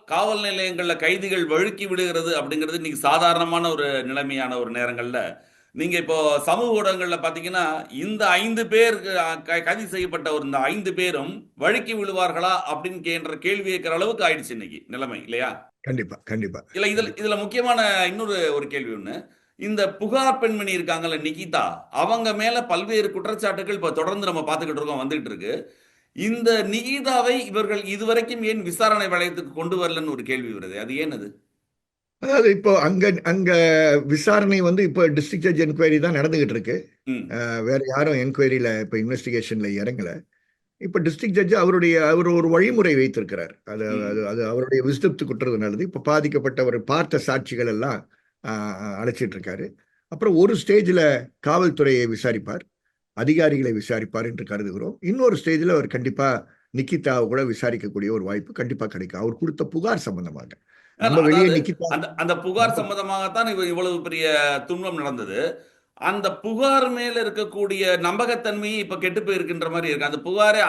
காவல் நிலையங்கள்ல கைதிகள் வழுக்கி விடுகிறது அப்படிங்கிறது இன்னைக்கு சாதாரணமான ஒரு நிலைமையான ஒரு நேரங்கள்ல நீங்க இப்போ சமூக ஊடகங்கள்ல பாத்தீங்கன்னா இந்த 5 பேர் கைது செய்யப்பட்ட ஒரு இந்த 5 பேரும் வழுக்கி விழுவார்களா அப்படின்னு கேன்ற கேள்வி கேட்கிற அளவுக்கு ஆயிடுச்சு இன்னைக்கு நிலைமை இல்லையா? கண்டிப்பா, கண்டிப்பா, இல்ல இதுல கண்டிப்பா. இதுல முக்கியமான இன்னொரு ஒரு கேள்வி ஒண்ணு. இந்த புகார் பெண்மணி இருக்காங்கல்ல நிகிதா, அவங்க மேல பல்வேறு குற்றச்சாட்டுகள் இப்ப தொடர்ந்து நம்ம பார்த்துக்கிட்டு இருக்கோம், வந்துகிட்டு இருக்கு. இந்த நிகிதாவை இவர்கள் இதுவரைக்கும் ஏன் விசாரணை வளையத்துக்கு கொண்டு வரலன்னு ஒரு கேள்வி வருது. அது ஏன் அது? அதாவது இப்போ அங்க அங்க விசாரணை வந்து இப்போ டிஸ்ட்ரிக்ட் ஜட்ஜ் என்கொயரி தான் நடந்துகிட்டு இருக்கு. ம். வேற யாரும் என்கொயரியில இப்போ இன்வெஸ்டிகேஷன்ல இறங்கல. இப்போ டிஸ்ட்ரிக்ட் ஜட்ஜ் அவர் ஒரு வழிமுறை வைத்திருக்கிறார். அது அது ம். அது அவருடைய விஸ்டத்துக்கு உட்றது நல்லது. இப்போ பாதிக்கப்பட்டவர் பார்த்த சாட்சிகள் எல்லாம் அழைச்சிட்டு இருக்காரு. அப்புறம் ஒரு ஸ்டேஜ்ல காவல்துறையை விசாரிப்பார், அதிகாரிகளை விசாரிப்பார் என்று கருதுகிறோம். இன்னொரு ஸ்டேஜ்ல அவர் கண்டிப்பா நிக்கிதாவை கூட விசாரிக்கக்கூடிய ஒரு வாய்ப்பு கண்டிப்பா கிடைக்கும். அவர் கொடுத்த புகார் சம்பந்தமாக. நம்ம வெளியே அதாவது நிக்கிதா அந்த அந்த புகார் சம்பந்தமாகத்தான் இவ்வளவு பெரிய துன்பம் நடந்தது. அந்த புகார் மேல இருக்கக்கூடிய நம்பகத்தன்மையை இப்ப கெட்டு போயிருக்கின்ற மாதிரி இருக்கு.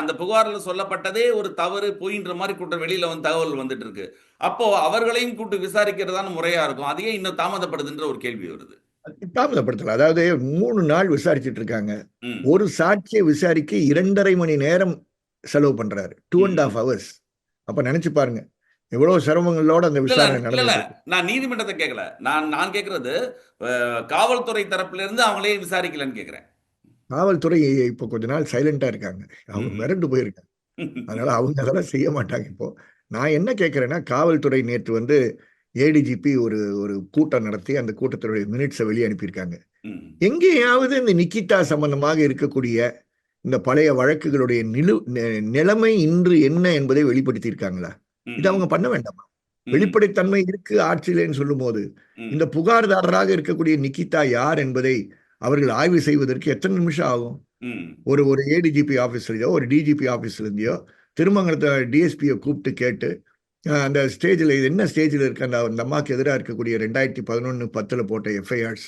அந்த புகார்ல சொல்லப்பட்டதே ஒரு தவறு பொய்ன்ற மாதிரி கூட்டம் வெளியில வந்து தகவல் வந்துட்டு இருக்கு. அப்போ அவர்களையும் கூட்டு விசாரிக்கிறதான முறையா இருக்கும். அது ஏன் இன்னும் தாமதப்படுதுன்ற ஒரு கேள்வி வருது. தாமதப்படுத்தலாம். அதாவது 3 நாள் விசாரிச்சுட்டு இருக்காங்க. ம். ஒரு சாட்சியை விசாரிக்க 2.5 மணி நேரம் செலவு பண்றாரு. 2 1/2 ம். ஹவர்ஸ். அப்ப நினைச்சு பாருங்க. எவ்வளவு சிரமங்களோட அந்த இல்ல விசாரணை இல்ல இல்ல நடந்துட்டு இருக்கு. நான் நீதிமன்றத்தை கேட்கல. நான் நான் கேட்கிறது காவல்துறை தரப்புல இருந்து அவங்களே விசாரிக்கலன்னு கேட்கிறேன். காவல்துறை இப்ப கொஞ்ச நாள் சைலண்டா இருக்காங்க. அவங்க ம்ஹ்ம். மிரண்டு போயிருக்காங்க. அதனால அவங்க அதெல்லாம் செய்ய மாட்டாங்க இப்போ. நான் என்ன கேட்கிறேன்னா, காவல்துறை நேற்று வந்து ஏடிஜிபி ஒரு ஒரு கூட்டம் நடத்தி அந்த கூட்டத்தினுடைய மினிட்ஸை வெளியே அனுப்பியிருக்காங்க. ம். எங்கேயாவது இந்த நிக்கிதா சம்பந்தமாக இருக்கக்கூடிய இந்த பழைய வழக்குகளுடைய நிலைமை இன்று என்ன என்பதை வெளிப்படுத்தி இருக்காங்களா? இது ம்ஹ்ம். அவங்க பண்ண வேண்டாமா? ம். வெளிப்படைத்தன்மை இருக்கு ஆட்சியிலேன்னு சொல்லும் போது இந்த ம். புகார்தாரராக இருக்கக்கூடிய நிக்கிதா யார் என்பதை அவர்கள் ஆய்வு செய்வதற்கு எத்தனை நிமிஷம் ஆகும்? ம். ஒரு ஒரு ஏடிஜிபி ஆபீஸ்லயோ ஒரு டிஜிபி ஆபீஸ்ல இருந்தோ திருமங்கலத்தை டிஎஸ்பியை கூப்பிட்டு கேட்டு அந்த ஸ்டேஜில் இது என்ன ஸ்டேஜில் இருக்கு அந்த அம்மாவுக்கு எதிராக இருக்கக்கூடிய 2011-10 போட்ட எஃப்ஐஆர்ஸ்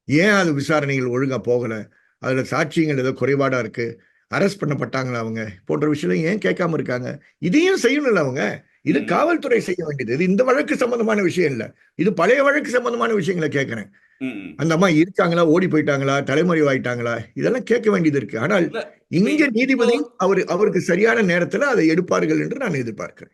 ஏன் அது விசாரணைகள் ஒழுங்கா போகல, அதுல சாட்சியங்கள் ஏதோ குறைபாடா இருக்கு, அரெஸ்ட் பண்ணப்பட்டாங்களா அவங்க போன்ற விஷயம் ஏன் கேட்காம இருக்காங்க? இதையும் செய்யணும்ல அவங்க. இது ம்ஹ்ம். காவல்துறை செய்ய வேண்டியது. இது இந்த வழக்கு சம்பந்தமான விஷயம் இல்ல. இது பழைய வழக்கு சம்பந்தமான விஷயங்களை கேட்கிறேன். ம். அந்த அம்மா இருக்காங்களா, ஓடி போயிட்டாங்களா, தலைமறைவாயிட்டாங்களா, இதெல்லாம் கேட்க வேண்டியது இருக்கு. ஆனால் இல்ல இப்ப இங்க இப்போ நீதிபதி அவருக்கு சரியான நேரத்துல அதை எடுப்பார்கள் என்று நான் எதிர்பார்க்கிறேன்.